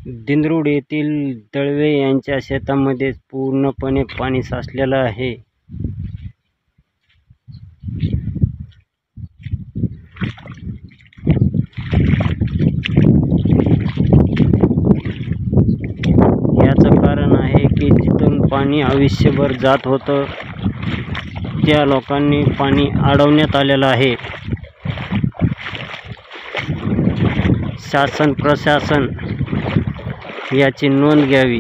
दिंडोरी येथील दळवे यांच्या शेतामध्ये पूर्णपणे पाणी साचलेलं आहे. याचं कारण आहे की जिथून पाणी आयुष्यभर जात होतं त्या लोकांनी पाणी अडवण्यात आलेलं आहे. शासन प्रशासन याची नोंद घ्यावी.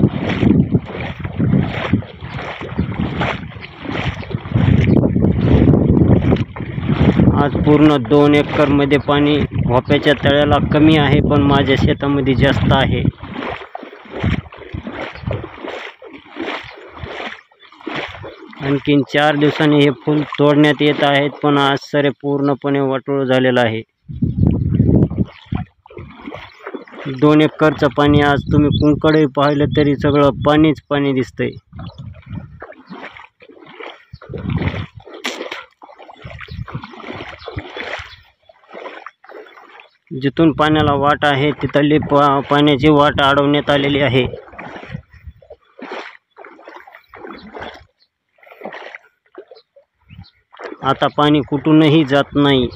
आज पूर्ण 2 एकरमध्ये पाणी भोप्याच्या तळ्याला कमी आहे, पण माझ्या शेतामध्ये जास्त आहे. आणखीन 4 दिवसांनी हे फूल तोडण्यात येत आहेत, पण आज सारे पूर्णपणे वाटोळं झालेलं आहे. 2 एकरचं पाणी आज तुम्ही कुंकडे पाहिलं तरी सगळं पाणीच पाणी दिसतंय. जिथून पाण्याला वाट आहे तिथली पाण्याची वाट अडवण्यात आलेली आहे. आता पाणी कुठूनही जात नाही.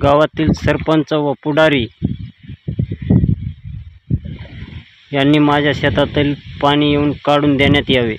गावातील सरपंच व पुढारी यांनी माझ्या शेतातील पाणी येऊन काढून देण्यात यावे.